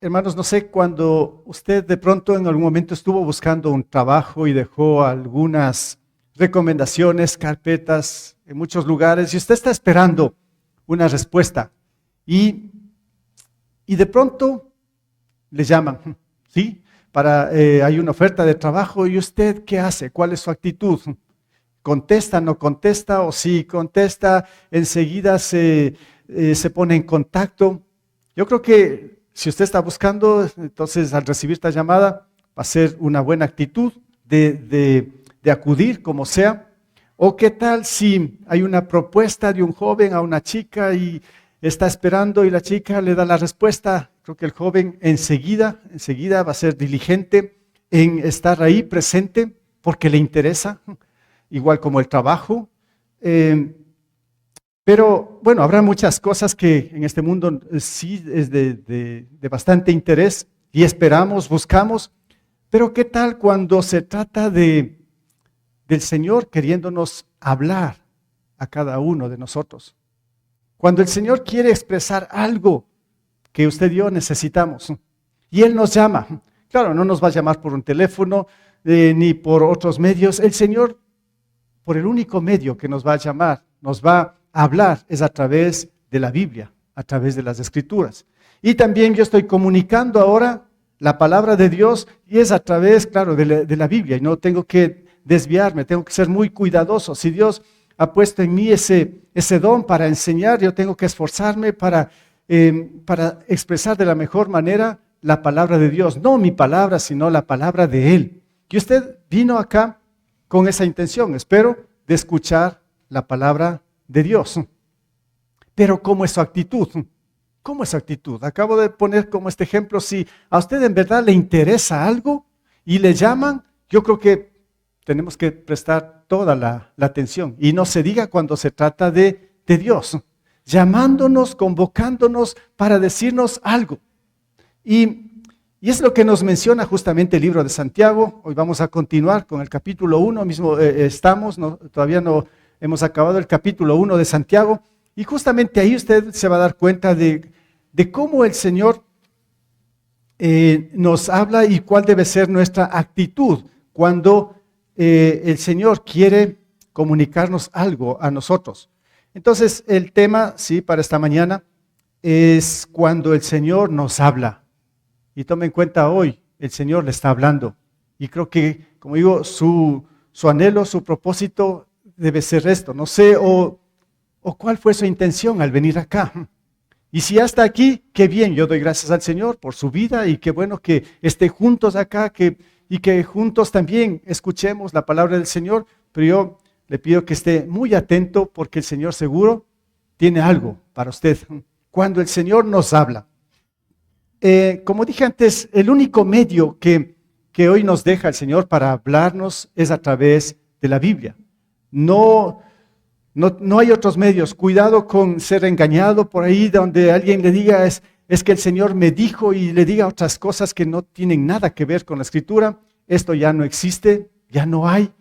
Hermanos, no sé, cuando usted de pronto en algún momento estuvo buscando un trabajo y dejó algunas recomendaciones, carpetas en muchos lugares y usted está esperando una respuesta y, y de pronto le llaman, ¿sí? Hay una oferta de trabajo y usted, ¿qué hace? ¿Cuál es su actitud? ¿Contesta, no contesta? O si contesta, enseguida se pone en contacto. Yo creo que si usted está buscando, entonces al recibir esta llamada, va a ser una buena actitud de acudir como sea. O qué tal si hay una propuesta de un joven a una chica y está esperando y la chica le da la respuesta. Creo que el joven enseguida va a ser diligente en estar ahí presente porque le interesa, igual como el trabajo. Eh, pero bueno, habrá muchas cosas que en este mundo sí es de bastante interés y esperamos, buscamos, pero ¿qué tal cuando se trata del Señor queriéndonos hablar a cada uno de nosotros? Cuando el Señor quiere expresar algo que usted y yo necesitamos y Él nos llama. Claro, no nos va a llamar por un teléfono ni por otros medios. El Señor, por el único medio que nos va a llamar, nos va a hablar, es a través de la Biblia, a través de las Escrituras. Y también yo estoy comunicando ahora la palabra de Dios y es a través, claro, de la Biblia. Y no tengo que desviarme, tengo que ser muy cuidadoso. Si Dios ha puesto en mí ese don para enseñar, yo tengo que esforzarme para expresar de la mejor manera la palabra de Dios. No mi palabra, sino la palabra de Él. Y usted vino acá con esa intención, espero, de escuchar la palabra de Dios. Pero ¿cómo es su actitud? ¿Cómo es su actitud? Acabo de poner como este ejemplo, si a usted en verdad le interesa algo y le llaman, yo creo que tenemos que prestar toda la atención. Y no se diga cuando se trata de Dios, llamándonos, convocándonos para decirnos algo. Y es lo que nos menciona justamente el libro de Santiago. Hoy vamos a continuar con el capítulo 1, mismo todavía no hemos acabado el capítulo 1 de Santiago. Y justamente ahí usted se va a dar cuenta de cómo el Señor nos habla y cuál debe ser nuestra actitud cuando el Señor quiere comunicarnos algo a nosotros. Entonces, el tema, sí, para esta mañana es cuando el Señor nos habla. Y tome en cuenta hoy, el Señor le está hablando. Y creo que, como digo, su anhelo, su propósito debe ser esto. No sé, o cuál fue su intención al venir acá. Y si hasta aquí, qué bien, yo doy gracias al Señor por su vida y qué bueno que esté juntos acá y que juntos también escuchemos la palabra del Señor. Pero yo le pido que esté muy atento porque el Señor seguro tiene algo para usted. Cuando el Señor nos habla. Como dije antes, el único medio que hoy nos deja el Señor para hablarnos es a través de la Biblia. No hay otros medios. Cuidado con ser engañado por ahí donde alguien le diga es que el Señor me dijo y le diga otras cosas que no tienen nada que ver con la Escritura. Esto ya no existe, ya no hay.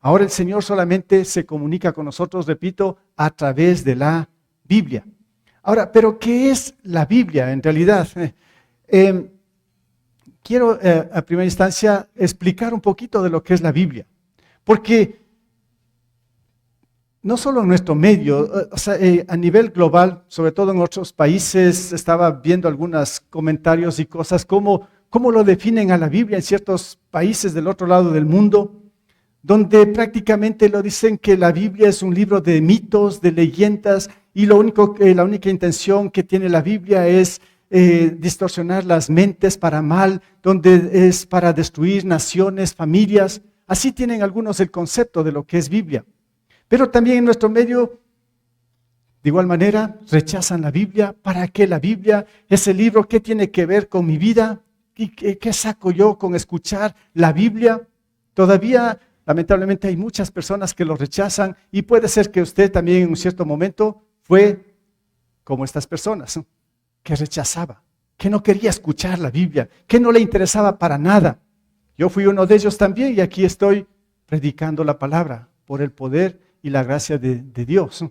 Ahora el Señor solamente se comunica con nosotros, repito, a través de la Biblia. Ahora, ¿pero qué es la Biblia en realidad? Quiero a primera instancia explicar un poquito de lo que es la Biblia, porque no solo en nuestro medio, a nivel global, sobre todo en otros países, estaba viendo algunos comentarios y cosas, cómo lo definen a la Biblia en ciertos países del otro lado del mundo, donde prácticamente lo dicen que la Biblia es un libro de mitos, de leyendas, y la única intención que tiene la Biblia es distorsionar las mentes para mal, donde es para destruir naciones, familias. Así tienen algunos el concepto de lo que es Biblia. Pero también en nuestro medio, de igual manera, rechazan la Biblia. ¿Para qué la Biblia? Ese libro, ¿qué tiene que ver con mi vida? ¿Y qué saco yo con escuchar la Biblia? Todavía, lamentablemente, hay muchas personas que lo rechazan y puede ser que usted también en un cierto momento fue como estas personas, ¿no? Que rechazaba, que no quería escuchar la Biblia, que no le interesaba para nada. Yo fui uno de ellos también y aquí estoy predicando la palabra por el poder y la gracia de Dios.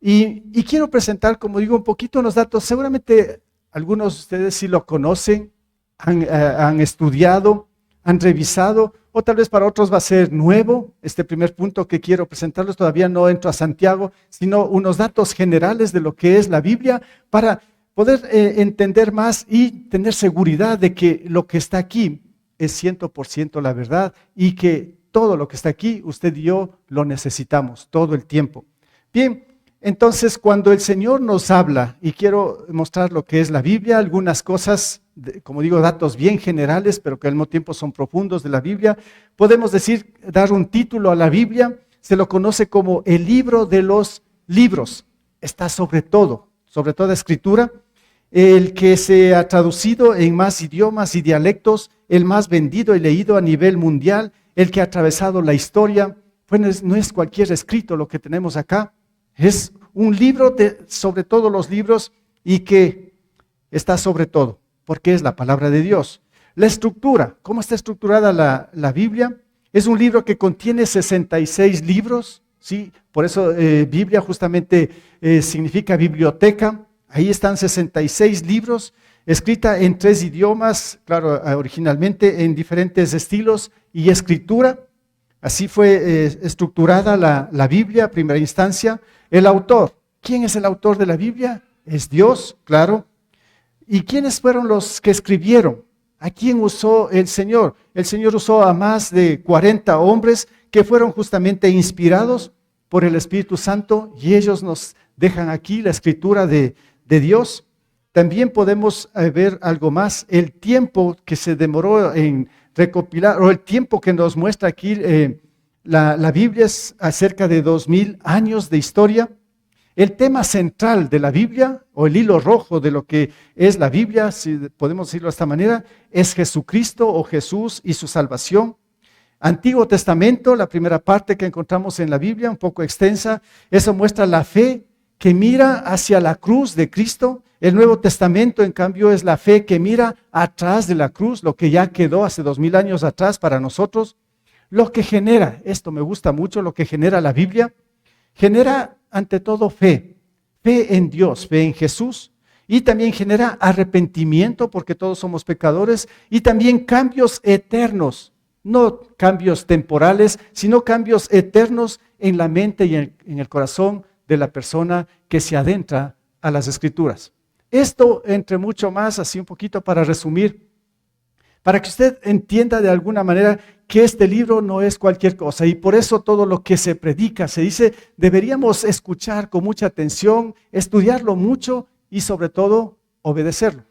Y quiero presentar, como digo, un poquito los datos. Seguramente algunos de ustedes sí lo conocen, han estudiado, han revisado, o tal vez para otros va a ser nuevo. Este primer punto que quiero presentarles, todavía no entro a Santiago, sino unos datos generales de lo que es la Biblia para poder entender más y tener seguridad de que lo que está aquí es 100% la verdad y que todo lo que está aquí, usted y yo lo necesitamos todo el tiempo. Bien, entonces cuando el Señor nos habla, y quiero mostrar lo que es la Biblia, algunas cosas, como digo, datos bien generales, pero que al mismo tiempo son profundos de la Biblia, podemos decir, dar un título a la Biblia, se lo conoce como el libro de los libros, está sobre todo, sobre toda escritura, el que se ha traducido en más idiomas y dialectos, el más vendido y leído a nivel mundial, el que ha atravesado la historia. Bueno, no es cualquier escrito lo que tenemos acá, es un libro sobre todos los libros y que está sobre todo, porque es la palabra de Dios. La estructura, ¿cómo está estructurada la Biblia? Es un libro que contiene 66 libros, ¿sí? Por eso Biblia justamente significa biblioteca. Ahí están 66 libros, escrita en 3 idiomas, claro, originalmente en diferentes estilos y escritura. Así fue estructurada la Biblia a primera instancia. El autor, ¿quién es el autor de la Biblia? Es Dios, claro. ¿Y quiénes fueron los que escribieron? ¿A quién usó el Señor? El Señor usó a más de 40 hombres que fueron justamente inspirados por el Espíritu Santo y ellos nos dejan aquí la escritura de Dios. También podemos ver algo más, el tiempo que se demoró en recopilar, o el tiempo que nos muestra aquí la Biblia es acerca de 2000 años de historia. El tema central de la Biblia, o el hilo rojo de lo que es la Biblia, si podemos decirlo de esta manera, es Jesucristo o Jesús y su salvación. Antiguo Testamento, la primera parte que encontramos en la Biblia, un poco extensa, eso muestra la fe que mira hacia la cruz de Cristo. El Nuevo Testamento, en cambio, es la fe que mira atrás de la cruz, lo que ya quedó hace 2000 años atrás para nosotros. Lo que genera, esto me gusta mucho, lo que genera la Biblia, genera ante todo fe en Dios, fe en Jesús, y también genera arrepentimiento porque todos somos pecadores, y también cambios eternos, no cambios temporales, sino cambios eternos en la mente y en el corazón de la persona que se adentra a las Escrituras. Esto, entre mucho más, así un poquito para resumir, para que usted entienda de alguna manera que este libro no es cualquier cosa, y por eso todo lo que se predica, se dice, deberíamos escuchar con mucha atención, estudiarlo mucho y sobre todo obedecerlo,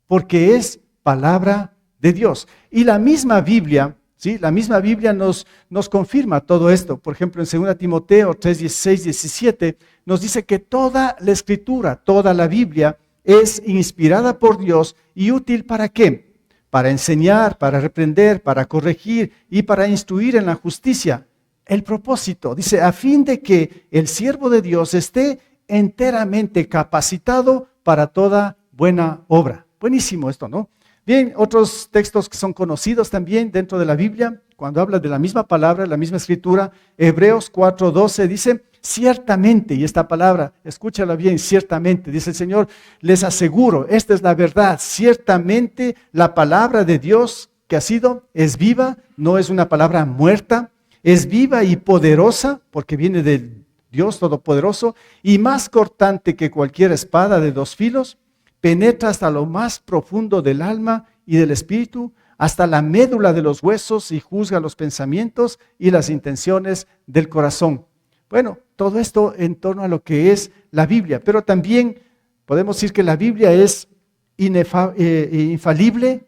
porque es palabra de Dios. Y la misma Biblia, ¿sí? La misma Biblia nos confirma todo esto. Por ejemplo, en 2 Timoteo 3, 16, 17, nos dice que toda la Escritura, toda la Biblia es inspirada por Dios y útil ¿para qué? Para enseñar, para reprender, para corregir y para instruir en la justicia. El propósito, dice, a fin de que el siervo de Dios esté enteramente capacitado para toda buena obra. Buenísimo esto, ¿no? Bien, otros textos que son conocidos también dentro de la Biblia, cuando habla de la misma palabra, la misma escritura, Hebreos 4:12 dice, ciertamente, y esta palabra, escúchala bien, ciertamente, dice el Señor, les aseguro, esta es la verdad, ciertamente la palabra de Dios que ha sido, es viva, no es una palabra muerta, es viva y poderosa, porque viene de Dios Todopoderoso, y más cortante que cualquier espada de 2 filos, penetra hasta lo más profundo del alma y del espíritu, hasta la médula de los huesos y juzga los pensamientos y las intenciones del corazón. Bueno, todo esto en torno a lo que es la Biblia, pero también podemos decir que la Biblia es infalible.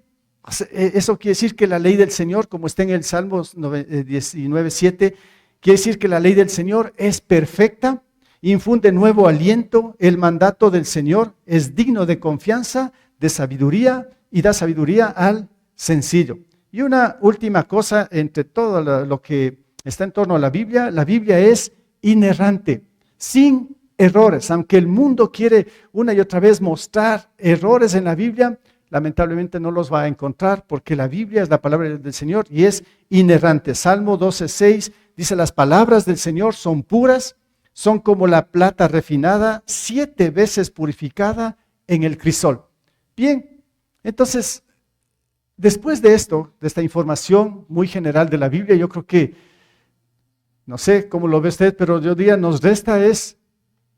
Eso quiere decir que la ley del Señor, como está en el Salmos 19:7, quiere decir que la ley del Señor es perfecta, infunde nuevo aliento, el mandato del Señor es digno de confianza, de sabiduría y da sabiduría al sencillo. Y una última cosa entre todo lo que está en torno a la Biblia es inerrante, sin errores. Aunque el mundo quiere una y otra vez mostrar errores en la Biblia, lamentablemente no los va a encontrar porque la Biblia es la palabra del Señor y es inerrante. Salmo 12:6 dice, las palabras del Señor son puras, son como la plata refinada, 7 veces purificada en el crisol. Bien, entonces, después de esto, de esta información muy general de la Biblia, yo creo que, no sé cómo lo ve usted, pero yo diría, nos resta es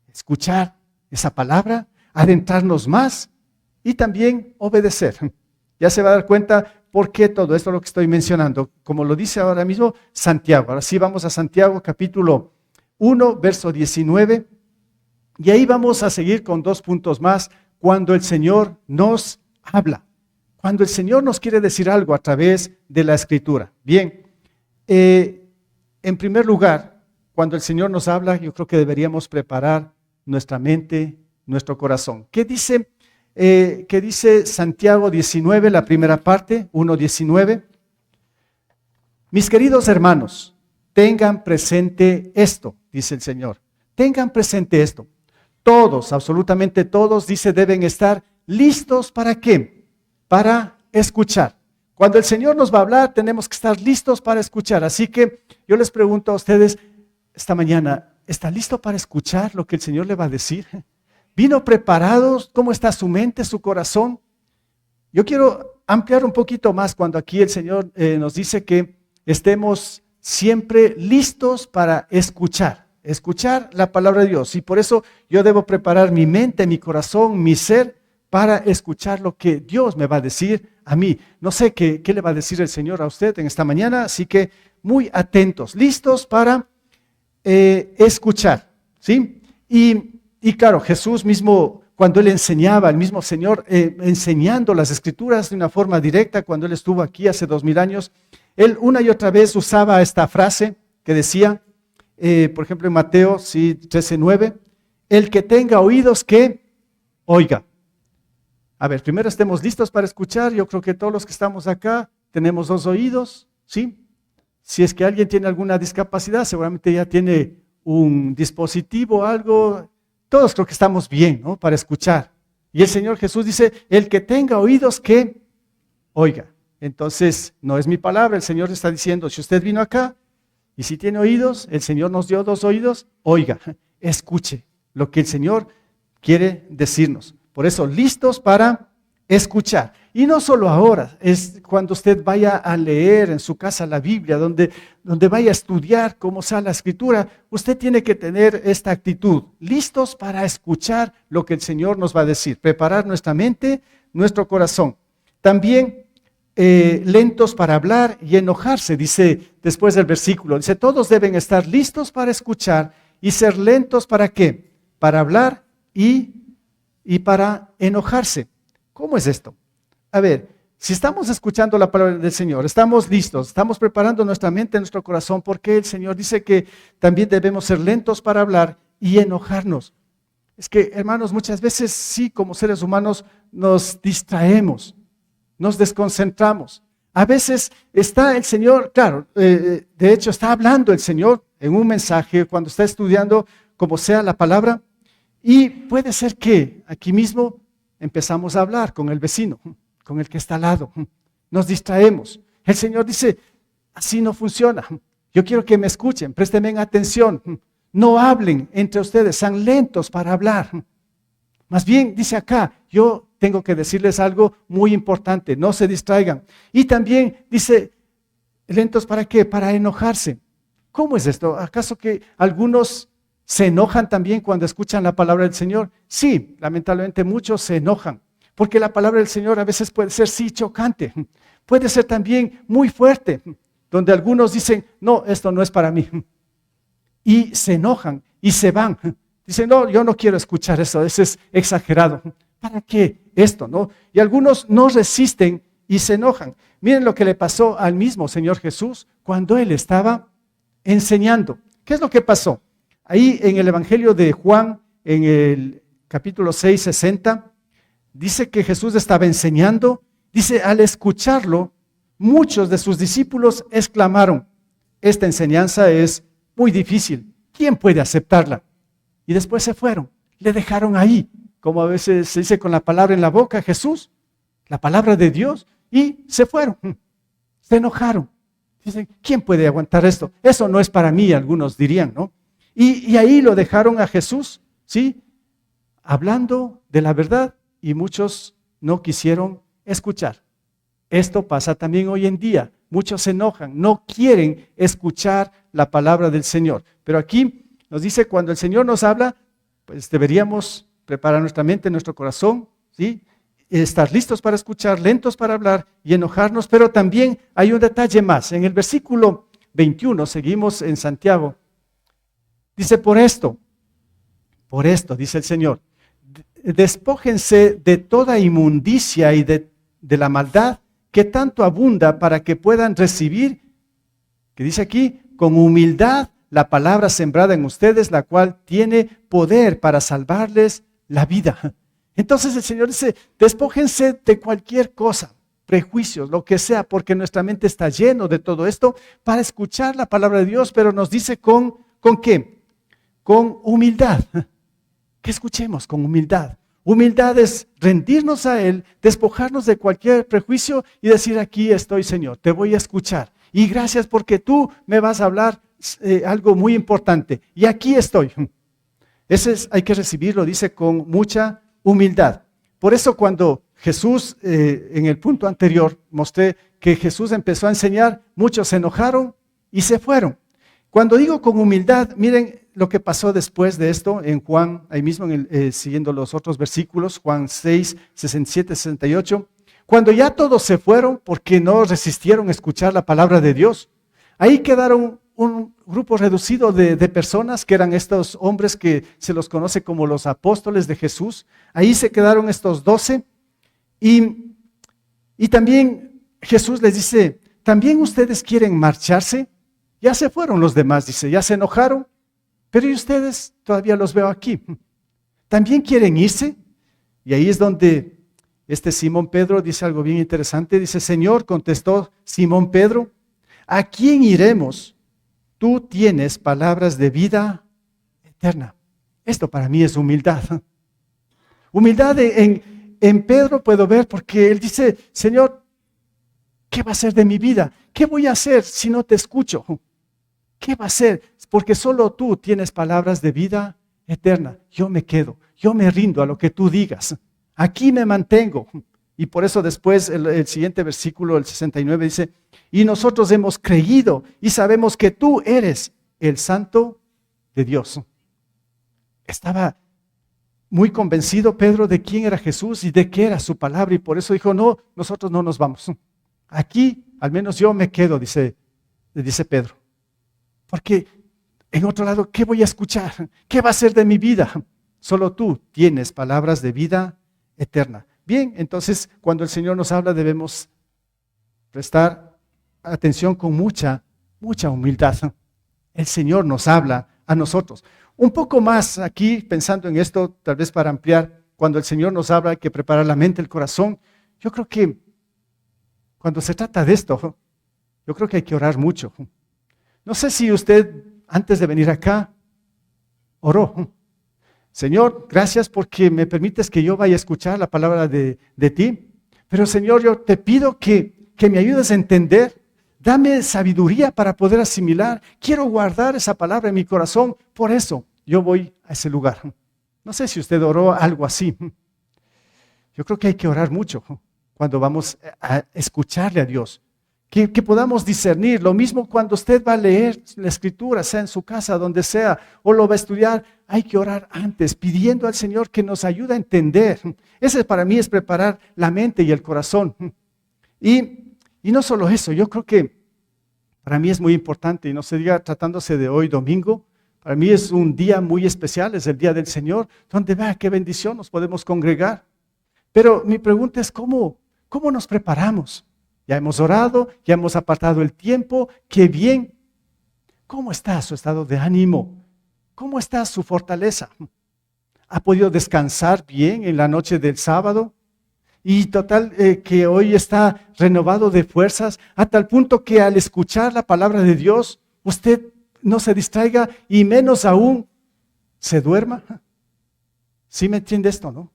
escuchar esa palabra, adentrarnos más y también obedecer. Ya se va a dar cuenta por qué todo esto lo que estoy mencionando, como lo dice ahora mismo Santiago. Ahora sí vamos a Santiago capítulo 1, verso 19, y ahí vamos a seguir con 2 puntos más, cuando el Señor nos habla, cuando el Señor nos quiere decir algo a través de la Escritura. Bien, en primer lugar, cuando el Señor nos habla, yo creo que deberíamos preparar nuestra mente, nuestro corazón. ¿Qué dice Santiago 19, la primera parte, 1:19? Mis queridos hermanos, tengan presente esto, dice el Señor. Tengan presente esto. Todos, absolutamente todos, dice, deben estar listos ¿para qué? Para escuchar. Cuando el Señor nos va a hablar, tenemos que estar listos para escuchar. Así que yo les pregunto a ustedes esta mañana, ¿está listo para escuchar lo que el Señor le va a decir? ¿Vino preparados? ¿Cómo está su mente, su corazón? Yo quiero ampliar un poquito más cuando aquí el Señor nos dice que estemos siempre listos para escuchar la palabra de Dios. Y por eso yo debo preparar mi mente, mi corazón, mi ser para escuchar lo que Dios me va a decir a mí. No sé qué le va a decir el Señor a usted en esta mañana, así que muy atentos, listos para escuchar, ¿sí? Y claro, Jesús mismo, cuando Él enseñaba, el mismo Señor enseñando las Escrituras de una forma directa, cuando Él estuvo aquí hace 2000 años, Él una y otra vez usaba esta frase que decía, por ejemplo en Mateo 13:9, el que tenga oídos que oiga. A ver, primero estemos listos para escuchar. Yo creo que todos los que estamos acá tenemos 2 oídos, ¿sí? Si es que alguien tiene alguna discapacidad, seguramente ya tiene un dispositivo, algo. Todos creo que estamos bien, ¿no? Para escuchar. Y el Señor Jesús dice, el que tenga oídos que oiga. Entonces, no es mi palabra, el Señor está diciendo, si usted vino acá y si tiene oídos, el Señor nos dio 2 oídos, oiga, escuche lo que el Señor quiere decirnos. Por eso, listos para escuchar. Y no solo ahora, es cuando usted vaya a leer en su casa la Biblia, donde vaya a estudiar cómo sea la Escritura, usted tiene que tener esta actitud, listos para escuchar lo que el Señor nos va a decir, preparar nuestra mente, nuestro corazón. También lentos para hablar y enojarse, dice después del versículo, dice, todos deben estar listos para escuchar y ser lentos ¿para qué? Para hablar y para enojarse. ¿Cómo es esto? A ver, si estamos escuchando la palabra del Señor, estamos listos, estamos preparando nuestra mente, nuestro corazón, porque el Señor dice que también debemos ser lentos para hablar y enojarnos. Es que, hermanos, muchas veces sí, como seres humanos, nos distraemos, nos desconcentramos. A veces está el Señor, claro, de hecho está hablando el Señor en un mensaje, cuando está estudiando, como sea la palabra, y puede ser que aquí mismo empezamos a hablar con el vecino, con el que está al lado, nos distraemos. El Señor dice, así no funciona. Yo quiero que me escuchen, préstenme atención. No hablen entre ustedes, sean lentos para hablar. Más bien, dice acá, yo tengo que decirles algo muy importante, no se distraigan. Y también dice, lentos ¿para qué? Para enojarse. ¿Cómo es esto? ¿Acaso que algunos se enojan también cuando escuchan la palabra del Señor? Sí, lamentablemente muchos se enojan, porque la palabra del Señor a veces puede ser sí chocante, puede ser también muy fuerte, donde algunos dicen, no, esto no es para mí, y se enojan y se van. Dicen, no, yo no quiero escuchar eso es exagerado. ¿Para qué esto, no? Y algunos no resisten y se enojan. Miren lo que le pasó al mismo Señor Jesús cuando Él estaba enseñando. ¿Qué es lo que pasó? Ahí en el Evangelio de Juan, en el capítulo 6:60, dice que Jesús estaba enseñando. Dice, al escucharlo, muchos de sus discípulos exclamaron, esta enseñanza es muy difícil, ¿quién puede aceptarla? Y después se fueron, le dejaron ahí, como a veces se dice con la palabra en la boca, Jesús, la palabra de Dios, y se fueron, se enojaron. Dicen, ¿quién puede aguantar esto? Eso no es para mí, algunos dirían, ¿no? Y ahí lo dejaron a Jesús, ¿sí? Hablando de la verdad, y muchos no quisieron escuchar. Esto pasa también hoy en día. Muchos se enojan, no quieren escuchar la palabra del Señor. Pero aquí nos dice, cuando el Señor nos habla, pues deberíamos preparar nuestra mente, nuestro corazón, ¿sí? Estar listos para escuchar, lentos para hablar y enojarnos. Pero también hay un detalle más. En el versículo 21, seguimos en Santiago, dice, por esto, dice el Señor, despójense de toda inmundicia y de la maldad que tanto abunda, para que puedan recibir, que dice aquí, con humildad la palabra sembrada en ustedes, la cual tiene poder para salvarles la vida. Entonces el Señor dice, despójense de cualquier cosa, prejuicios, lo que sea, porque nuestra mente está lleno de todo esto para escuchar la palabra de Dios, pero nos dice ¿con qué? Con humildad. Que escuchemos con humildad. Humildad es rendirnos a Él, despojarnos de cualquier prejuicio y decir, aquí estoy, Señor, te voy a escuchar. Y gracias porque tú me vas a hablar algo muy importante. Y aquí estoy. Hay que recibirlo, dice, con mucha humildad. Por eso cuando Jesús, en el punto anterior, mostré que Jesús empezó a enseñar, muchos se enojaron y se fueron. Cuando digo con humildad, miren lo que pasó después de esto en Juan, ahí mismo siguiendo los otros versículos, Juan 6, 67, 68. Cuando ya todos se fueron porque no resistieron escuchar la palabra de Dios, ahí quedaron un grupo reducido de personas que eran estos hombres que se los conoce como los apóstoles de Jesús. Ahí se quedaron estos 12 y también Jesús les dice, ¿también ustedes quieren marcharse? Ya se fueron los demás, dice, ya se enojaron, pero ¿y ustedes? Todavía los veo aquí. ¿También quieren irse? Y ahí es donde Simón Pedro dice algo bien interesante. Dice, Señor, contestó Simón Pedro, ¿a quién iremos? Tú tienes palabras de vida eterna. Esto para mí es humildad. Humildad en Pedro puedo ver porque él dice, Señor, ¿qué va a ser de mi vida? ¿Qué voy a hacer si no te escucho? ¿Qué va a ser? Porque solo tú tienes palabras de vida eterna. Yo me quedo, yo me rindo a lo que tú digas. Aquí me mantengo. Y por eso después el siguiente versículo, el 69, dice, y nosotros hemos creído y sabemos que tú eres el Santo de Dios. Estaba muy convencido Pedro de quién era Jesús y de qué era su palabra. Y por eso dijo, no, nosotros no nos vamos. Aquí, al menos yo me quedo, dice Pedro. Porque en otro lado, ¿qué voy a escuchar? ¿Qué va a ser de mi vida? Solo tú tienes palabras de vida eterna. Bien, entonces cuando el Señor nos habla debemos prestar atención con mucha humildad. El Señor nos habla a nosotros. Un poco más aquí, pensando en esto, tal vez para ampliar, cuando el Señor nos habla hay que preparar la mente, el corazón. Yo creo que cuando se trata de esto, yo creo que hay que orar mucho. No sé si usted, antes de venir acá, oró. Señor, gracias porque me permites que yo vaya a escuchar la palabra de ti. Pero Señor, yo te pido que me ayudes a entender. Dame sabiduría para poder asimilar. Quiero guardar esa palabra en mi corazón. Por eso yo voy a ese lugar. No sé si usted oró algo así. Yo creo que hay que orar mucho cuando vamos a escucharle a Dios. Que podamos discernir. Lo mismo cuando usted va a leer la Escritura, sea en su casa, donde sea, o lo va a estudiar, hay que orar antes, pidiendo al Señor que nos ayude a entender. Ese para mí es preparar la mente y el corazón. Y no solo eso, yo creo que para mí es muy importante, y no se diga tratándose de hoy domingo, para mí es un día muy especial, es el día del Señor, donde vea qué bendición nos podemos congregar. Pero mi pregunta es, ¿cómo nos preparamos? Ya hemos orado, ya hemos apartado el tiempo, qué bien. ¿Cómo está su estado de ánimo? ¿Cómo está su fortaleza? ¿Ha podido descansar bien en la noche del sábado? Y total que hoy está renovado de fuerzas, a tal punto que al escuchar la palabra de Dios, usted no se distraiga y menos aún se duerma. ¿Sí me entiende esto, no?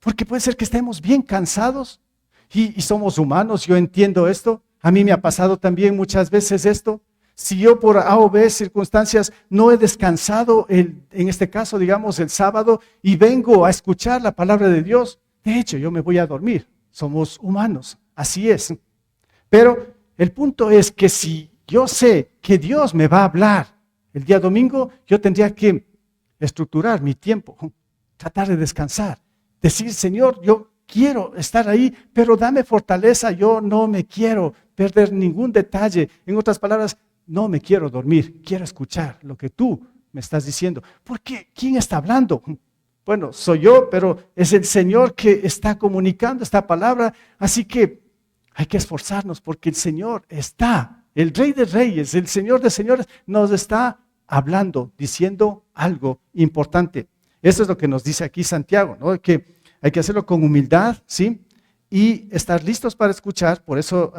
Porque puede ser que estemos bien cansados. Y somos humanos, yo entiendo esto. A mí me ha pasado también muchas veces esto. Si yo por A o B circunstancias no he descansado, en este caso, digamos, el sábado, y vengo a escuchar la palabra de Dios, De hecho, yo me voy a dormir. Somos humanos, así es. Pero el punto es que si yo sé que Dios me va a hablar el día domingo, yo tendría que estructurar mi tiempo, tratar de descansar, decir, Señor, yo quiero estar ahí, pero dame fortaleza, yo no me quiero perder ningún detalle. En otras palabras, no me quiero dormir, quiero escuchar lo que tú me estás diciendo. ¿Por qué? ¿Quién está hablando? Bueno, soy yo, pero es el Señor que está comunicando esta palabra, así que hay que esforzarnos porque el Señor está, el Rey de Reyes, el Señor de Señores, nos está hablando, diciendo algo importante. Eso es lo que nos dice aquí Santiago, ¿no? Que hay que hacerlo con humildad, ¿sí? Y estar listos para escuchar. Por eso,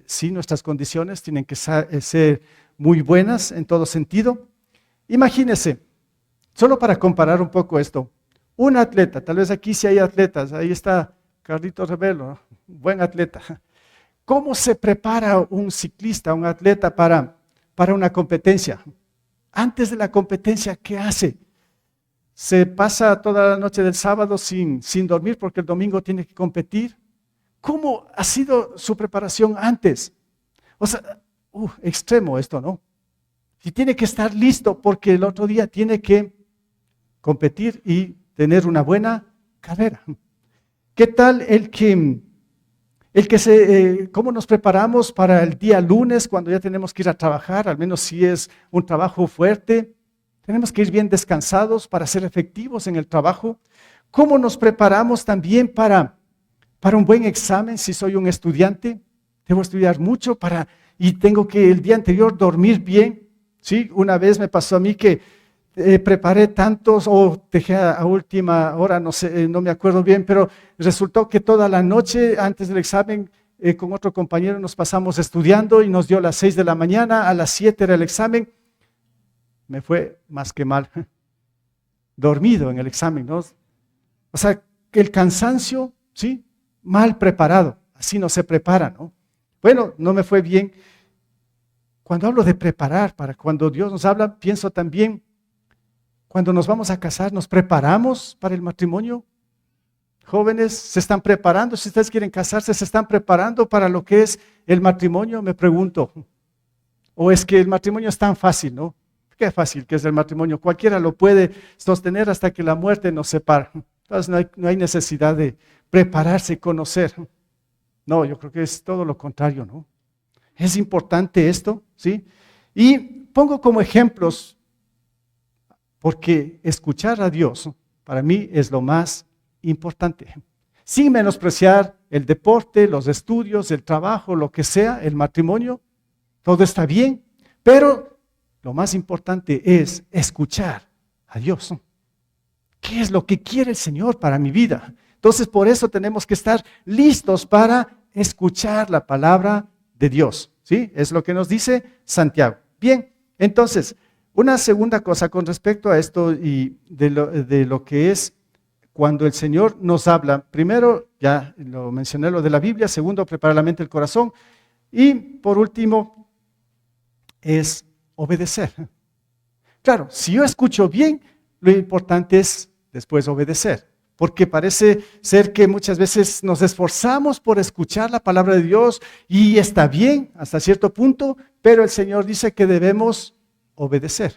sí, nuestras condiciones tienen que ser muy buenas en todo sentido. Imagínense, solo para comparar un poco esto, un atleta, tal vez aquí sí hay atletas, ahí está Carlito Rebelo, ¿no? Buen atleta. ¿Cómo se prepara un ciclista, un atleta para una competencia? Antes de la competencia, ¿qué hace? Se pasa toda la noche del sábado sin dormir porque el domingo tiene que competir. ¿Cómo ha sido su preparación antes? O sea, extremo esto, ¿no? Y tiene que estar listo porque el otro día tiene que competir y tener una buena carrera. ¿Qué tal cómo nos preparamos para el día lunes cuando ya tenemos que ir a trabajar, al menos si es un trabajo fuerte? Tenemos que ir bien descansados para ser efectivos en el trabajo. ¿Cómo nos preparamos también para un buen examen si soy un estudiante? Debo estudiar mucho y tengo que el día anterior dormir bien. ¿Sí? Una vez me pasó a mí que preparé tantos o dejé a última hora, no sé, no me acuerdo bien, pero resultó que toda la noche antes del examen con otro compañero nos pasamos estudiando y nos dio a las 6 de la mañana, a las 7 era el examen. Me fue más que mal, dormido en el examen, ¿no? O sea, que el cansancio, ¿sí? Mal preparado, así no se prepara, ¿no? Bueno, no me fue bien. Cuando hablo de preparar, para cuando Dios nos habla, pienso también, cuando nos vamos a casar, ¿nos preparamos para el matrimonio? Jóvenes, ¿se están preparando? Si ustedes quieren casarse, ¿se están preparando para lo que es el matrimonio? Me pregunto. ¿O es que el matrimonio es tan fácil, no? Qué fácil que es el matrimonio. Cualquiera lo puede sostener hasta que la muerte nos separe. Entonces no hay necesidad de prepararse y conocer. No, yo creo que es todo lo contrario, ¿no? Es importante esto, ¿sí? Y pongo como ejemplos, porque escuchar a Dios para mí es lo más importante. Sin menospreciar el deporte, los estudios, el trabajo, lo que sea, el matrimonio, todo está bien, pero lo más importante es escuchar a Dios. ¿Qué es lo que quiere el Señor para mi vida? Entonces, por eso tenemos que estar listos para escuchar la palabra de Dios, ¿sí? Es lo que nos dice Santiago. Bien, entonces, una segunda cosa con respecto a esto y de lo que es cuando el Señor nos habla. Primero, ya lo mencioné, lo de la Biblia. Segundo, preparar la mente y el corazón. Y por último, es obedecer. Claro, si yo escucho bien, lo importante es después obedecer. Porque parece ser que muchas veces nos esforzamos por escuchar la palabra de Dios y está bien hasta cierto punto, pero el Señor dice que debemos obedecer.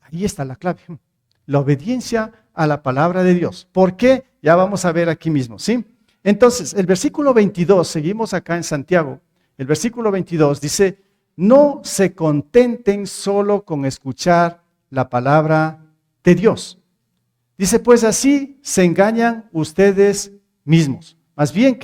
Ahí está la clave. La obediencia a la palabra de Dios. ¿Por qué? Ya vamos a ver aquí mismo, ¿sí? Entonces, el versículo 22, seguimos acá en Santiago. El versículo 22 dice, no se contenten solo con escuchar la palabra de Dios. Dice, pues así se engañan ustedes mismos. Más bien,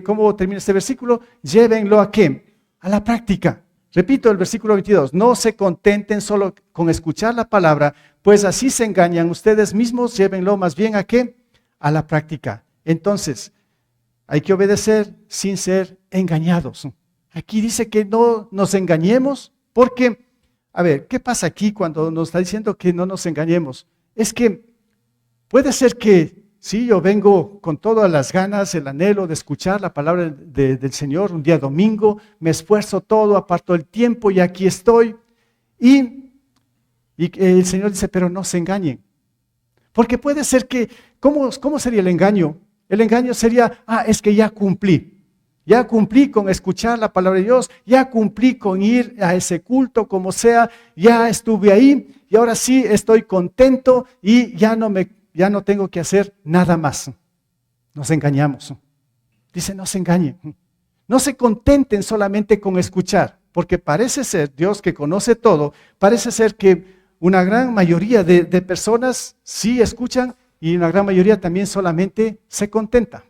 ¿cómo termina este versículo? Llévenlo ¿a qué? A la práctica. Repito el versículo 22, no se contenten solo con escuchar la palabra, pues así se engañan ustedes mismos, llévenlo más bien ¿a qué? A la práctica. Entonces, hay que obedecer sin ser engañados. Aquí dice que no nos engañemos, porque, a ver, ¿qué pasa aquí cuando nos está diciendo que no nos engañemos? Es que puede ser que sí, yo vengo con todas las ganas, el anhelo de escuchar la palabra del Señor un día domingo, me esfuerzo todo, aparto el tiempo y aquí estoy. Y el Señor dice, pero no se engañen. Porque puede ser que, ¿cómo sería el engaño? El engaño sería, es que ya cumplí. Ya cumplí con escuchar la palabra de Dios, ya cumplí con ir a ese culto, como sea, ya estuve ahí y ahora sí estoy contento y ya no tengo que hacer nada más. Nos engañamos. Dice, no se engañen. No se contenten solamente con escuchar, porque parece ser, Dios que conoce todo, parece ser que una gran mayoría de personas sí escuchan y una gran mayoría también solamente se contenta.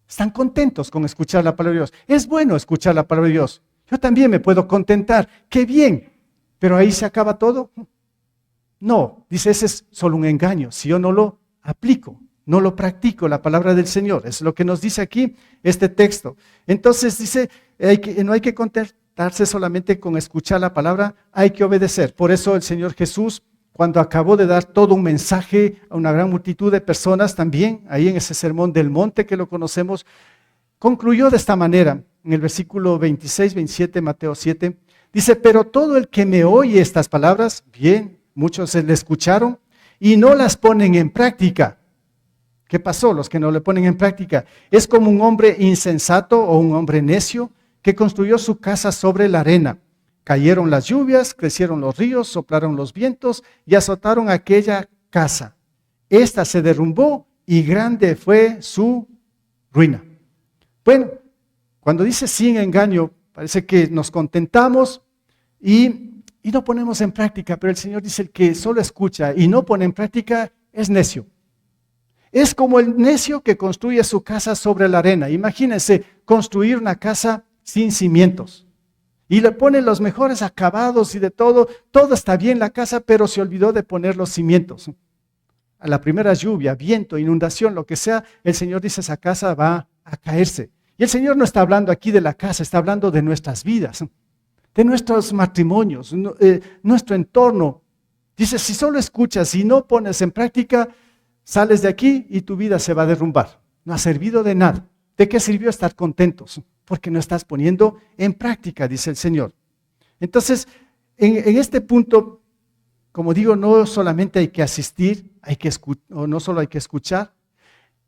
Están contentos con escuchar la palabra de Dios. Es bueno escuchar la palabra de Dios. Yo también me puedo contentar. ¡Qué bien! ¿Pero ahí se acaba todo? No, dice, ese es solo un engaño. Si yo no lo aplico, no lo practico, la palabra del Señor. Es lo que nos dice aquí este texto. Entonces dice, no hay que contentarse solamente con escuchar la palabra, hay que obedecer. Por eso el Señor Jesús, cuando acabó de dar todo un mensaje a una gran multitud de personas también, ahí en ese sermón del monte que lo conocemos, concluyó de esta manera, en el versículo 26, 27, Mateo 7, dice, pero todo el que me oye estas palabras, bien, muchos le escucharon y no las ponen en práctica. ¿Qué pasó? Los que no le ponen en práctica. Es como un hombre insensato o un hombre necio que construyó su casa sobre la arena. Cayeron las lluvias, crecieron los ríos, soplaron los vientos y azotaron aquella casa. Esta se derrumbó y grande fue su ruina. Bueno, cuando dice sin engaño, parece que nos contentamos y no ponemos en práctica, pero el Señor dice el que solo escucha y no pone en práctica es necio. Es como el necio que construye su casa sobre la arena. Imagínense construir una casa sin cimientos. Y le pone los mejores acabados y de todo está bien la casa, pero se olvidó de poner los cimientos. A la primera lluvia, viento, inundación, lo que sea, el Señor dice esa casa va a caerse. Y el Señor no está hablando aquí de la casa, está hablando de nuestras vidas, de nuestros matrimonios, nuestro entorno. Dice, si solo escuchas y no pones en práctica, sales de aquí y tu vida se va a derrumbar. No ha servido de nada. ¿De qué sirvió estar contentos? Porque no estás poniendo en práctica, dice el Señor. Entonces, en este punto, como digo, no solamente hay que asistir, o no solo hay que escuchar,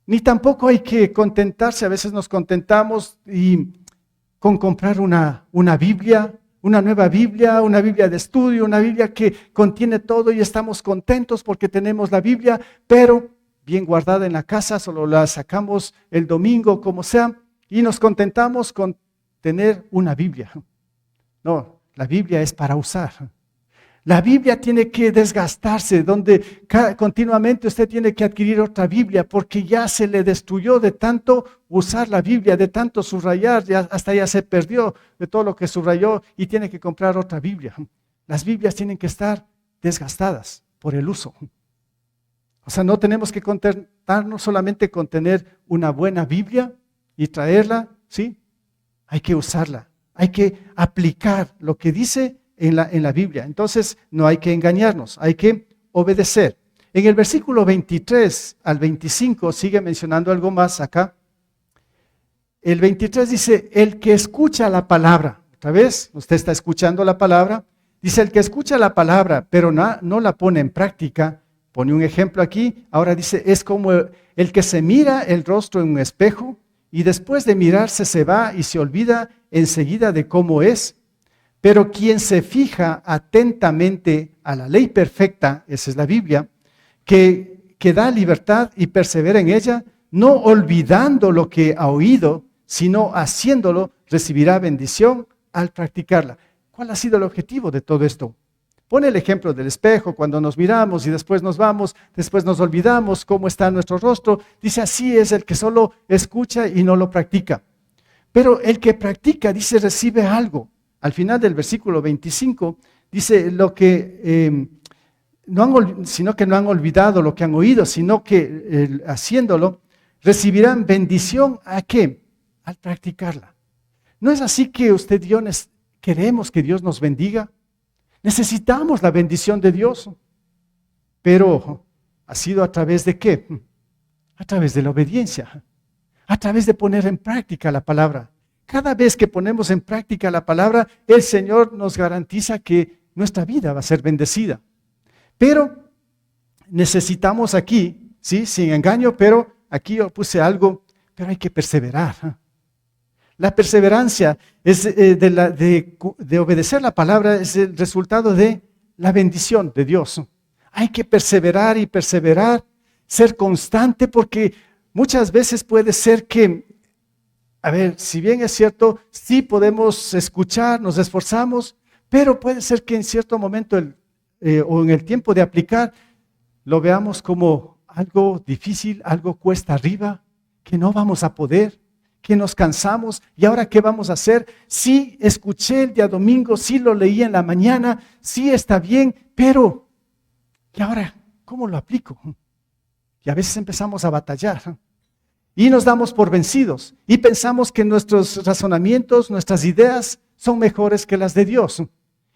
ni tampoco hay que contentarse. A veces nos contentamos con comprar una Biblia, una nueva Biblia, una Biblia de estudio, una Biblia que contiene todo y estamos contentos porque tenemos la Biblia, pero bien guardada en la casa, solo la sacamos el domingo, como sea, y nos contentamos con tener una Biblia. No, la Biblia es para usar. La Biblia tiene que desgastarse, donde continuamente usted tiene que adquirir otra Biblia, porque ya se le destruyó de tanto usar la Biblia, de tanto subrayar, hasta ya se perdió de todo lo que subrayó y tiene que comprar otra Biblia. Las Biblias tienen que estar desgastadas por el uso. O sea, no tenemos que contentarnos solamente con tener una buena Biblia y traerla, ¿sí? Hay que usarla, hay que aplicar lo que dice en la Biblia. Entonces, no hay que engañarnos, hay que obedecer. En el versículo 23 al 25 sigue mencionando algo más acá. El 23 dice, el que escucha la palabra, otra vez, usted está escuchando la palabra, dice, el que escucha la palabra, pero no la pone en práctica, pone un ejemplo aquí, ahora dice, es como el que se mira el rostro en un espejo y después de mirarse se va y se olvida enseguida de cómo es. Pero quien se fija atentamente a la ley perfecta, esa es la Biblia, que da libertad y persevera en ella, no olvidando lo que ha oído, sino haciéndolo, recibirá bendición al practicarla. ¿Cuál ha sido el objetivo de todo esto? Pone el ejemplo del espejo, cuando nos miramos y después nos vamos, después nos olvidamos cómo está nuestro rostro. Dice, así es el que solo escucha y no lo practica. Pero el que practica, dice, recibe algo. Al final del versículo 25, dice, sino que no han olvidado lo que han oído, sino que haciéndolo, recibirán bendición. ¿A qué? Al practicarla. ¿No es así que usted y yo queremos que Dios nos bendiga? Necesitamos la bendición de Dios, pero ¿ha sido a través de qué? A través de la obediencia, a través de poner en práctica la palabra. Cada vez que ponemos en práctica la palabra, el Señor nos garantiza que nuestra vida va a ser bendecida. Pero necesitamos aquí, ¿sí? Sin engaño, pero aquí yo puse algo, pero hay que perseverar. La perseverancia es de obedecer la palabra, es el resultado de la bendición de Dios. Hay que perseverar y perseverar, ser constante, porque muchas veces puede ser que, a ver, si bien es cierto, sí podemos escuchar, nos esforzamos, pero puede ser que en cierto momento o en el tiempo de aplicar, lo veamos como algo difícil, algo cuesta arriba, que no vamos a poder, que nos cansamos. ¿Y ahora qué vamos a hacer? Sí, escuché el día domingo, sí lo leí en la mañana, sí está bien, pero ¿y ahora cómo lo aplico? Y a veces empezamos a batallar y nos damos por vencidos y pensamos que nuestros razonamientos, nuestras ideas son mejores que las de Dios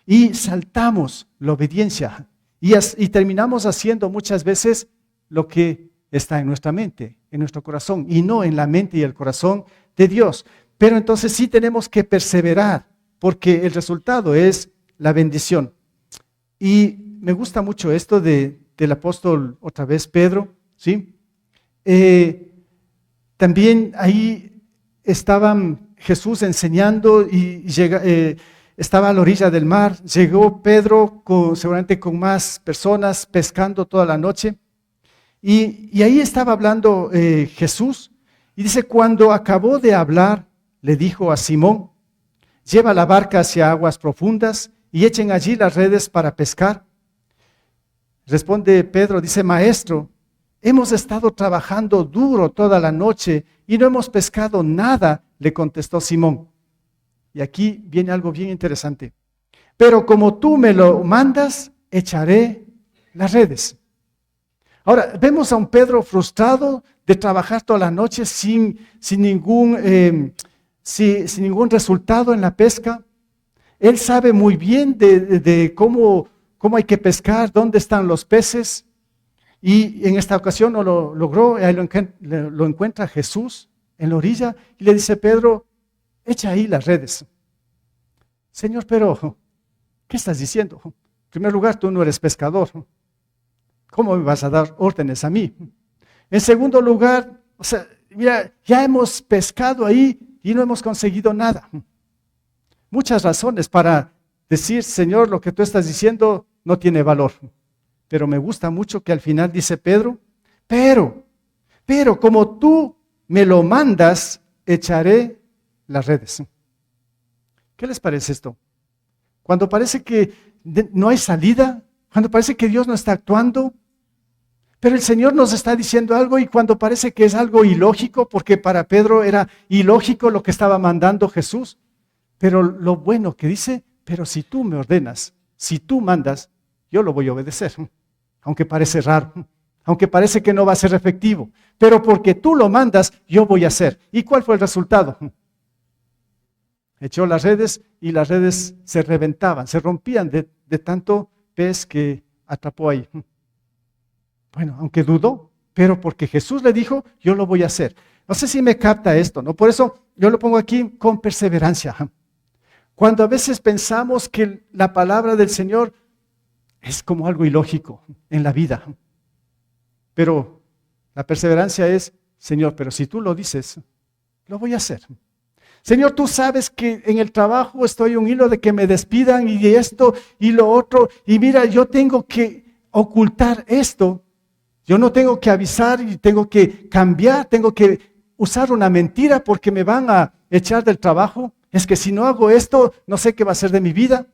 y saltamos la obediencia y terminamos haciendo muchas veces lo que está en nuestra mente, en nuestro corazón y no en la mente y el corazón de Dios. Pero entonces sí tenemos que perseverar porque el resultado es la bendición. Y me gusta mucho esto del apóstol, otra vez Pedro, ¿sí? También ahí estaba Jesús enseñando y estaba a la orilla del mar. Llegó Pedro seguramente con más personas pescando toda la noche. Y ahí estaba hablando Jesús. Y dice, cuando acabó de hablar, le dijo a Simón, lleva la barca hacia aguas profundas y echen allí las redes para pescar. Responde Pedro, dice, maestro, hemos estado trabajando duro toda la noche y no hemos pescado nada, le contestó Simón. Y aquí viene algo bien interesante. Pero como tú me lo mandas, echaré las redes. Ahora, vemos a un Pedro frustrado de trabajar toda la noche sin ningún resultado en la pesca. Él sabe muy bien de cómo hay que pescar, dónde están los peces. Y en esta ocasión no lo logró, ahí lo encuentra Jesús en la orilla y le dice, Pedro, echa ahí las redes. Señor, pero, ¿qué estás diciendo? En primer lugar, tú no eres pescador. ¿Cómo me vas a dar órdenes a mí? En segundo lugar, mira, ya hemos pescado ahí y no hemos conseguido nada. Muchas razones para decir, Señor, lo que tú estás diciendo no tiene valor. Pero me gusta mucho que al final dice Pedro, pero como tú me lo mandas, echaré las redes. ¿Qué les parece esto? Cuando parece que no hay salida, cuando parece que Dios no está actuando, pero el Señor nos está diciendo algo y cuando parece que es algo ilógico, porque para Pedro era ilógico lo que estaba mandando Jesús, pero lo bueno que dice, pero si tú me ordenas, si tú mandas, yo lo voy a obedecer, aunque parece raro, aunque parece que no va a ser efectivo, pero porque tú lo mandas, yo voy a hacer. ¿Y cuál fue el resultado? Echó las redes y las redes se reventaban, se rompían de tanto pez que atrapó ahí. Bueno, aunque dudó, pero porque Jesús le dijo, yo lo voy a hacer. No sé si me capta esto, ¿no? Por eso yo lo pongo aquí con perseverancia. Cuando a veces pensamos que la palabra del Señor es como algo ilógico en la vida. Pero la perseverancia es, Señor, pero si tú lo dices, lo voy a hacer. Señor, tú sabes que en el trabajo estoy a un hilo de que me despidan y esto y lo otro. Y mira, yo tengo que ocultar esto. Yo no tengo que avisar y tengo que cambiar, tengo que usar una mentira porque me van a echar del trabajo. Es que si no hago esto, no sé qué va a ser de mi vida.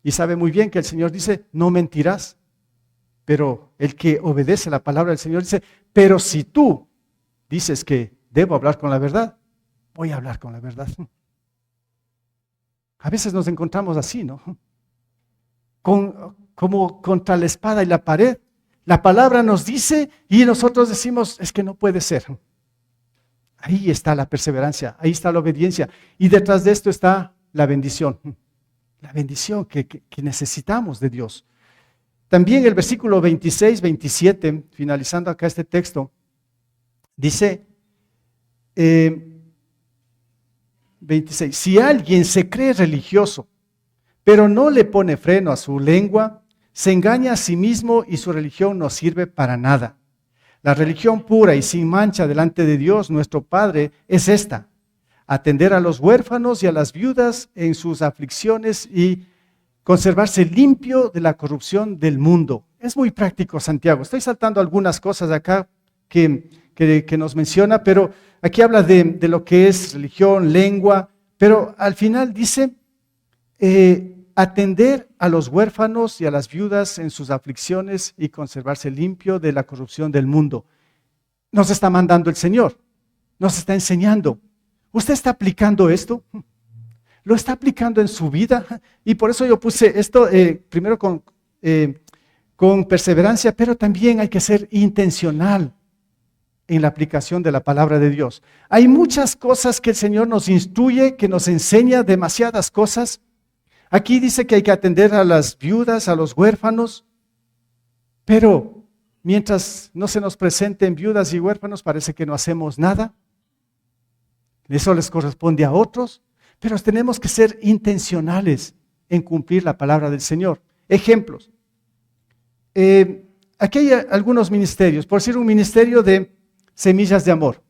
Y sabe muy bien que el Señor dice, no mentirás. Pero el que obedece la palabra del Señor dice, pero si tú dices que debo hablar con la verdad, voy a hablar con la verdad. A veces nos encontramos así, ¿no? Como contra la espada y la pared. La palabra nos dice y nosotros decimos, es que no puede ser. Ahí está la perseverancia, ahí está la obediencia. Y detrás de esto está la bendición que necesitamos de Dios. También el versículo 26, 27, finalizando acá este texto, dice, 26, si alguien se cree religioso, pero no le pone freno a su lengua, se engaña a sí mismo y su religión no sirve para nada. La religión pura y sin mancha delante de Dios, nuestro Padre, es esta: atender a los huérfanos y a las viudas en sus aflicciones y conservarse limpio de la corrupción del mundo. Es muy práctico, Santiago. Estoy saltando algunas cosas acá que nos menciona, pero aquí habla de lo que es religión, lengua, pero al final dice, atender a los huérfanos y a las viudas en sus aflicciones y conservarse limpio de la corrupción del mundo. Nos está mandando el Señor, nos está enseñando. ¿Usted está aplicando esto? ¿Lo está aplicando en su vida? Y por eso yo puse esto primero con perseverancia, pero también hay que ser intencional en la aplicación de la palabra de Dios. Hay muchas cosas que el Señor nos instruye, que nos enseña, demasiadas cosas. Aquí dice que hay que atender a las viudas, a los huérfanos, pero mientras no se nos presenten viudas y huérfanos, parece que no hacemos nada. Eso les corresponde a otros, pero tenemos que ser intencionales en cumplir la palabra del Señor. Ejemplos. Aquí hay algunos ministerios, por decir un ministerio de Semillas de Amor.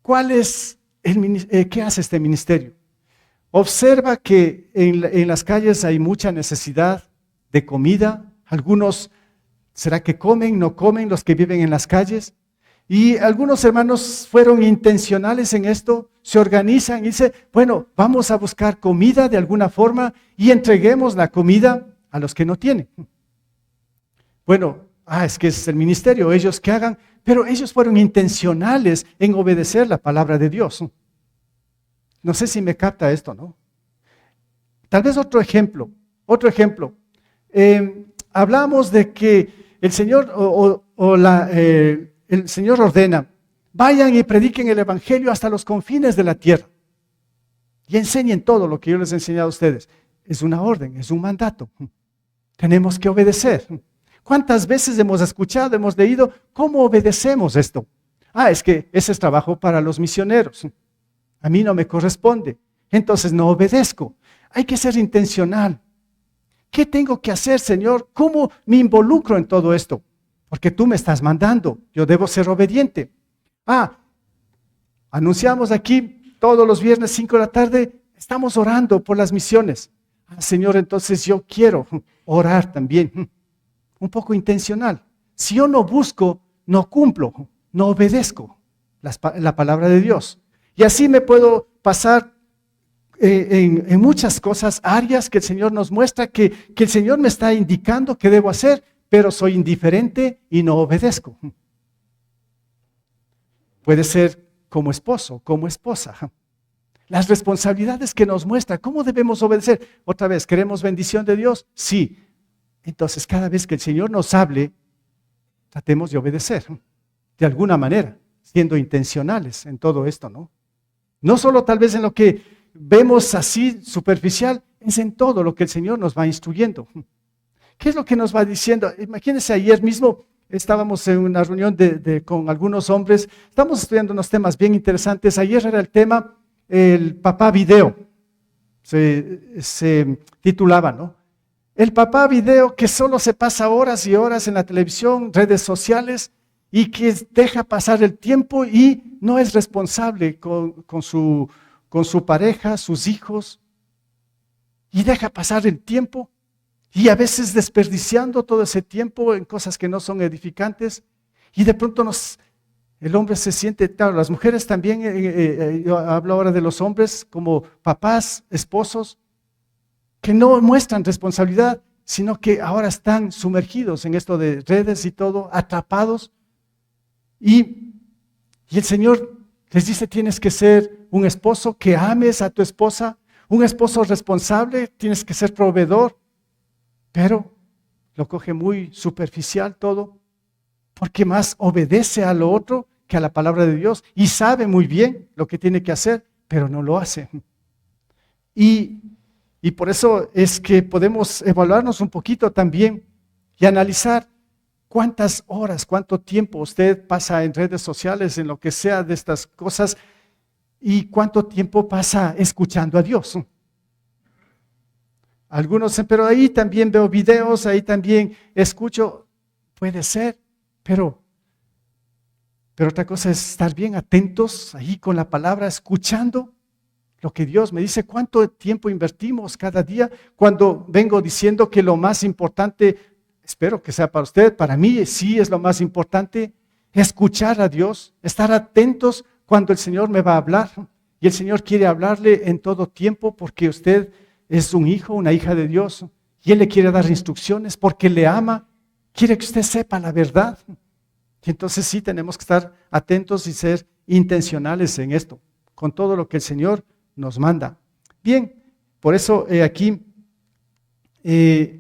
¿Qué hace este ministerio? Observa que en las calles hay mucha necesidad de comida. Algunos, ¿será que comen, no comen los que viven en las calles? Y algunos hermanos fueron intencionales en esto, se organizan y dicen, bueno, vamos a buscar comida de alguna forma y entreguemos la comida a los que no tienen. Bueno, es que es el ministerio, ellos que hagan, pero ellos fueron intencionales en obedecer la palabra de Dios. No sé si me capta esto, ¿no? Tal vez otro ejemplo. Hablamos de que el Señor el Señor ordena, vayan y prediquen el Evangelio hasta los confines de la tierra y enseñen todo lo que yo les he enseñado a ustedes. Es una orden, es un mandato. Tenemos que obedecer. ¿Cuántas veces hemos escuchado, hemos leído cómo obedecemos esto? Es que ese es trabajo para los misioneros. A mí no me corresponde, entonces no obedezco. Hay que ser intencional. ¿Qué tengo que hacer, Señor? ¿Cómo me involucro en todo esto? Porque tú me estás mandando, yo debo ser obediente. Anunciamos aquí todos los viernes 5 de la tarde, estamos orando por las misiones. Señor, entonces yo quiero orar también. Un poco intencional. Si yo no busco, no cumplo, no obedezco la palabra de Dios. Y así me puedo pasar en muchas cosas, áreas que el Señor nos muestra, que el Señor me está indicando que debo hacer, pero soy indiferente y no obedezco. Puede ser como esposo, como esposa. Las responsabilidades que nos muestra, ¿cómo debemos obedecer? Otra vez, ¿queremos bendición de Dios? Sí. Entonces, cada vez que el Señor nos hable, tratemos de obedecer, de alguna manera, siendo intencionales en todo esto, ¿no? No solo tal vez en lo que vemos así superficial, es en todo lo que el Señor nos va instruyendo. ¿Qué es lo que nos va diciendo? Imagínense, ayer mismo estábamos en una reunión con algunos hombres, estamos estudiando unos temas bien interesantes. Ayer era el tema, el papá video, se titulaba, ¿no? El papá video que solo se pasa horas y horas en la televisión, redes sociales, y que deja pasar el tiempo y no es responsable con su pareja, sus hijos, y deja pasar el tiempo, y a veces desperdiciando todo ese tiempo en cosas que no son edificantes, y de pronto el hombre se siente, claro, las mujeres también, yo hablo ahora de los hombres como papás, esposos, que no muestran responsabilidad, sino que ahora están sumergidos en esto de redes y todo, atrapados. Y el Señor les dice, tienes que ser un esposo que ames a tu esposa, un esposo responsable, tienes que ser proveedor, pero lo coge muy superficial todo, porque más obedece a lo otro que a la palabra de Dios y sabe muy bien lo que tiene que hacer, pero no lo hace. Y por eso es que podemos evaluarnos un poquito también y analizar cuántas horas, cuánto tiempo usted pasa en redes sociales, en lo que sea de estas cosas, y cuánto tiempo pasa escuchando a Dios. Algunos, pero ahí también veo videos, ahí también escucho, puede ser, pero Pero otra cosa es estar bien atentos ahí con la palabra, escuchando lo que Dios me dice. ¿Cuánto tiempo invertimos cada día? Cuando vengo diciendo que lo más importante, espero que sea para usted, para mí sí es lo más importante, escuchar a Dios, estar atentos cuando el Señor me va a hablar. Y el Señor quiere hablarle en todo tiempo porque usted es un hijo, una hija de Dios. Y Él le quiere dar instrucciones porque le ama. Quiere que usted sepa la verdad. Y entonces sí tenemos que estar atentos y ser intencionales en esto, con todo lo que el Señor nos manda. Bien, por eso aquí,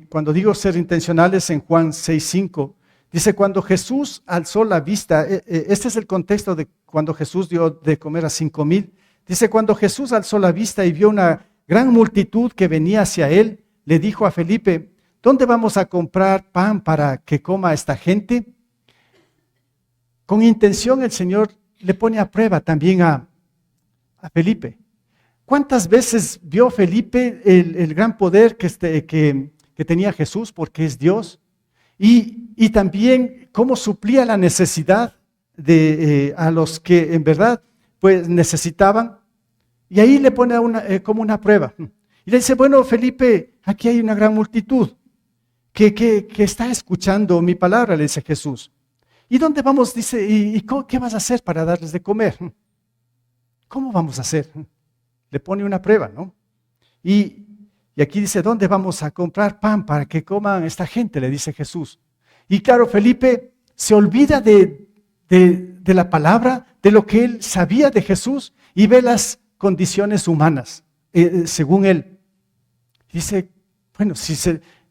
cuando digo ser intencionales en Juan 6:5, dice, cuando Jesús alzó la vista, este es el contexto de cuando Jesús dio de comer a 5,000. Dice, cuando Jesús alzó la vista y vio una gran multitud que venía hacia él, le dijo a Felipe, ¿dónde vamos a comprar pan para que coma esta gente? Con intención el Señor le pone a prueba también a Felipe. ¿Cuántas veces vio Felipe el gran poder que tenía Jesús porque es Dios? Y también cómo suplía la necesidad a los que en verdad pues necesitaban. Y ahí le pone como una prueba. Y le dice, bueno, Felipe, aquí hay una gran multitud que está escuchando mi palabra, le dice Jesús. ¿Y dónde vamos? Dice, ¿y qué vas a hacer para darles de comer? ¿Cómo vamos a hacer? Le pone una prueba, ¿no? Y aquí dice, ¿dónde vamos a comprar pan para que coman esta gente? Le dice Jesús. Y claro, Felipe se olvida de la palabra, de lo que él sabía de Jesús y ve las condiciones humanas, según él. Dice, bueno,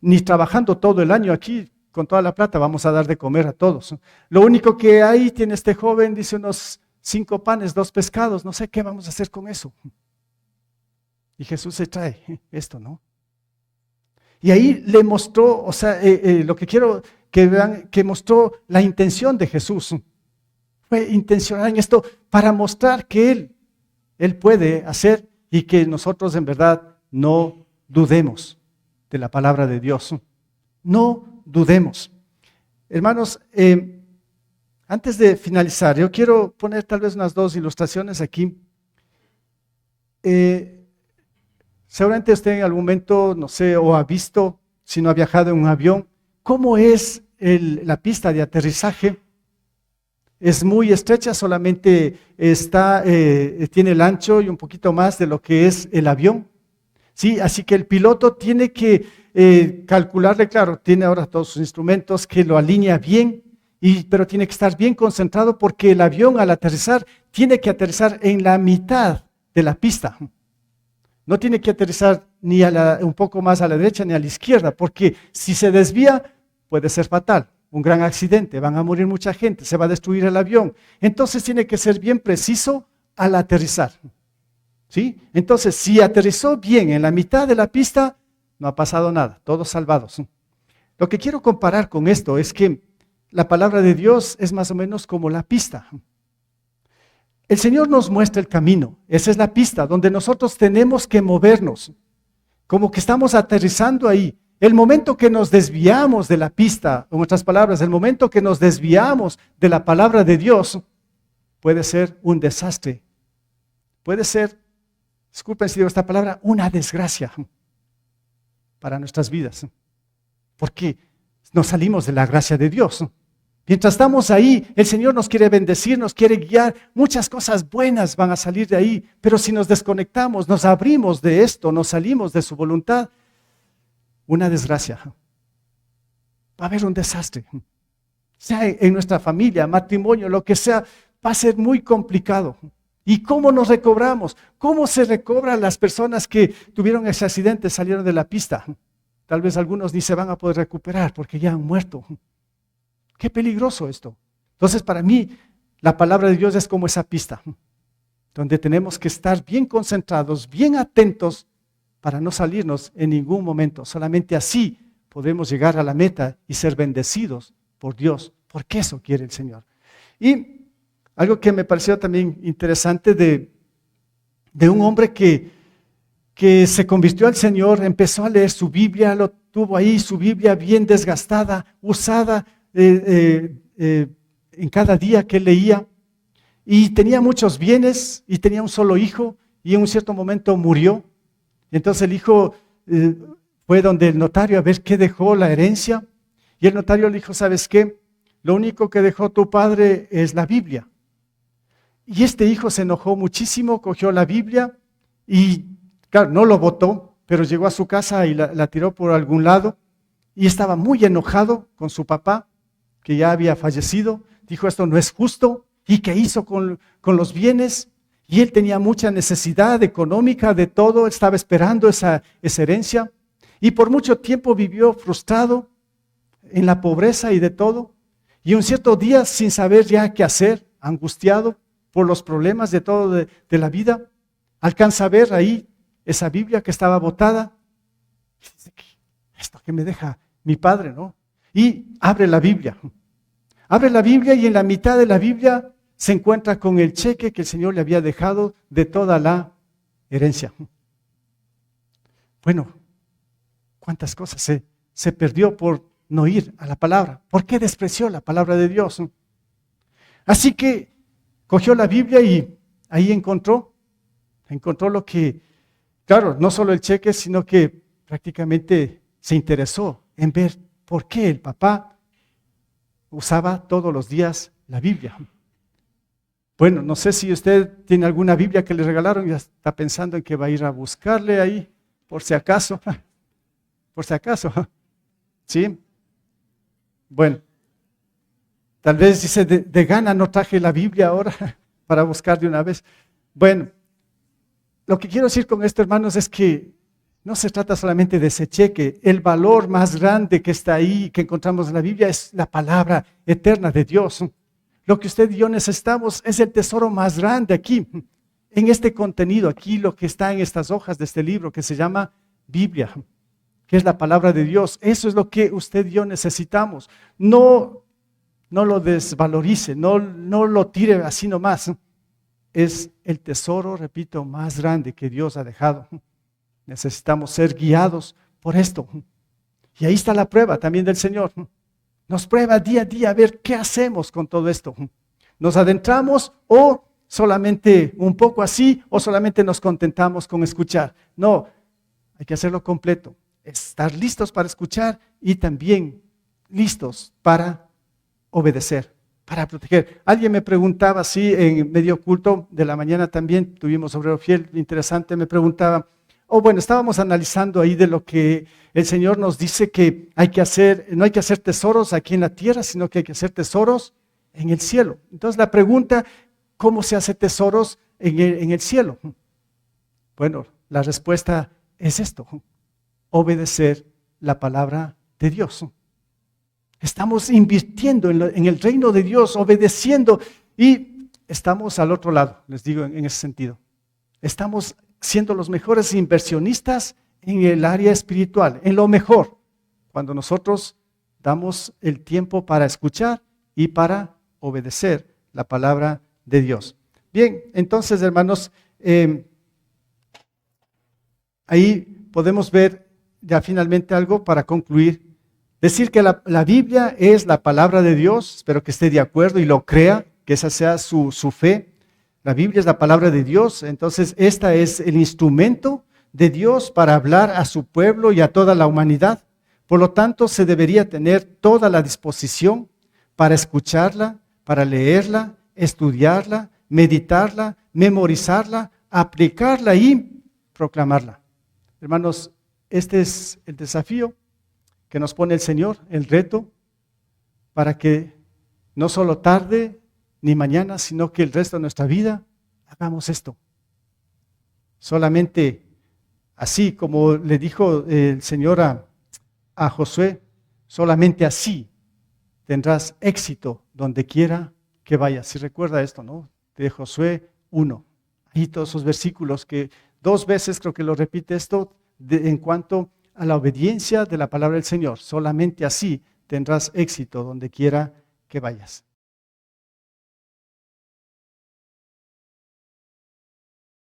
ni trabajando todo el año aquí, con toda la plata vamos a dar de comer a todos. Lo único que hay tiene este joven, dice unos 5 panes, 2 pescados, no sé qué vamos a hacer con eso. Y Jesús se trae esto, ¿no? Y ahí le mostró, o sea, lo que quiero que vean, que mostró la intención de Jesús. Fue intencional en esto para mostrar que Él puede hacer y que nosotros en verdad no dudemos de la palabra de Dios. No dudemos. Hermanos, antes de finalizar, yo quiero poner tal vez unas 2 ilustraciones aquí. Seguramente usted en algún momento, no sé, o ha visto, si no ha viajado en un avión, cómo es la pista de aterrizaje. Es muy estrecha, solamente tiene el ancho y un poquito más de lo que es el avión. ¿Sí? Así que el piloto tiene que calcularle, claro, tiene ahora todos sus instrumentos que lo alinea bien, pero tiene que estar bien concentrado porque el avión al aterrizar tiene que aterrizar en la mitad de la pista. No tiene que aterrizar ni un poco más a la derecha ni a la izquierda, porque si se desvía puede ser fatal, un gran accidente, van a morir mucha gente, se va a destruir el avión. Entonces tiene que ser bien preciso al aterrizar. ¿Sí? Entonces, si aterrizó bien en la mitad de la pista, no ha pasado nada, todos salvados. Lo que quiero comparar con esto es que la palabra de Dios es más o menos como la pista. El Señor nos muestra el camino, esa es la pista donde nosotros tenemos que movernos, como que estamos aterrizando ahí. El momento que nos desviamos de la pista, en otras palabras, el momento que nos desviamos de la palabra de Dios, puede ser un desastre, puede ser, disculpen si digo esta palabra, una desgracia para nuestras vidas, porque nos salimos de la gracia de Dios. Mientras estamos ahí, el Señor nos quiere bendecir, nos quiere guiar, muchas cosas buenas van a salir de ahí, pero si nos desconectamos, nos abrimos de esto, nos salimos de su voluntad, una desgracia. Va a haber un desastre, sea en nuestra familia, matrimonio, lo que sea, va a ser muy complicado. ¿Y cómo nos recobramos? ¿Cómo se recobran las personas que tuvieron ese accidente, salieron de la pista? Tal vez algunos ni se van a poder recuperar porque ya han muerto. Qué peligroso esto. Entonces, para mí, la palabra de Dios es como esa pista, donde tenemos que estar bien concentrados, bien atentos, para no salirnos en ningún momento. Solamente así podremos llegar a la meta y ser bendecidos por Dios, porque eso quiere el Señor. Y algo que me pareció también interesante de un hombre que se convirtió al Señor, empezó a leer su Biblia, lo tuvo ahí, su Biblia bien desgastada, usada, en cada día que leía, y tenía muchos bienes y tenía un solo hijo y en un cierto momento murió. Entonces el hijo fue donde el notario a ver qué dejó la herencia y el notario le dijo, ¿sabes qué? Lo único que dejó tu padre es la Biblia. Y este hijo se enojó muchísimo, cogió la Biblia y, claro, no lo botó, pero llegó a su casa y la tiró por algún lado y estaba muy enojado con su papá, que ya había fallecido. Dijo, esto no es justo. ¿Y qué hizo con los bienes? Y él tenía mucha necesidad económica de todo, estaba esperando esa herencia. Y por mucho tiempo vivió frustrado en la pobreza y de todo. Y un cierto día, sin saber ya qué hacer, angustiado por los problemas de todo de la vida, alcanza a ver ahí esa Biblia que estaba botada. Y dice, esto que me deja mi padre, ¿no? Y abre la Biblia. Abre la Biblia y en la mitad de la Biblia se encuentra con el cheque que el Señor le había dejado de toda la herencia. Bueno, cuántas cosas se perdió por no ir a la palabra. ¿Por qué despreció la palabra de Dios? Así que cogió la Biblia y ahí encontró lo que, claro, no solo el cheque, sino que prácticamente se interesó en ver por qué el papá usaba todos los días la Biblia. Bueno, no sé si usted tiene alguna Biblia que le regalaron y ya está pensando en que va a ir a buscarle ahí, por si acaso. Por si acaso. ¿Sí? Bueno, tal vez dice, de gana no traje la Biblia ahora para buscar de una vez. Bueno, lo que quiero decir con esto, hermanos, es que no se trata solamente de ese cheque. El valor más grande que está ahí, que encontramos en la Biblia, es la palabra eterna de Dios. Lo que usted y yo necesitamos es el tesoro más grande aquí, en este contenido, aquí lo que está en estas hojas de este libro que se llama Biblia, que es la palabra de Dios. Eso es lo que usted y yo necesitamos. No lo desvalorice, no lo tire así nomás. Es el tesoro, repito, más grande que Dios ha dejado. Necesitamos ser guiados por esto. Y ahí está la prueba también del Señor. Nos prueba día a día a ver qué hacemos con todo esto. ¿Nos adentramos o solamente un poco así o solamente nos contentamos con escuchar? No, hay que hacerlo completo. Estar listos para escuchar y también listos para obedecer, para proteger. Alguien me preguntaba así en medio culto de la mañana también, tuvimos obrero fiel, interesante, me preguntaba, bueno, estábamos analizando ahí de lo que el Señor nos dice que hay que hacer, no hay que hacer tesoros aquí en la tierra, sino que hay que hacer tesoros en el cielo. Entonces la pregunta, ¿cómo se hace tesoros en el cielo? Bueno, la respuesta es esto, obedecer la palabra de Dios. Estamos invirtiendo en el reino de Dios, obedeciendo y estamos al otro lado, les digo en ese sentido. Estamos siendo los mejores inversionistas en el área espiritual, en lo mejor, cuando nosotros damos el tiempo para escuchar y para obedecer la palabra de Dios. Bien, entonces, hermanos, ahí podemos ver ya finalmente algo para concluir. Decir que la Biblia es la palabra de Dios, espero que esté de acuerdo y lo crea, que esa sea su fe. La Biblia es la palabra de Dios, entonces esta es el instrumento de Dios para hablar a su pueblo y a toda la humanidad. Por lo tanto, se debería tener toda la disposición para escucharla, para leerla, estudiarla, meditarla, memorizarla, aplicarla y proclamarla. Hermanos, este es el desafío que nos pone el Señor, el reto, para que no solo tarde ni mañana, sino que el resto de nuestra vida hagamos esto. Solamente así como le dijo el Señor a Josué, solamente así tendrás éxito donde quiera que vayas. Si recuerda esto, ¿no? De Josué 1. Ahí todos esos versículos que 2 veces creo que lo repite esto en cuanto a la obediencia de la palabra del Señor. Solamente así tendrás éxito donde quiera que vayas.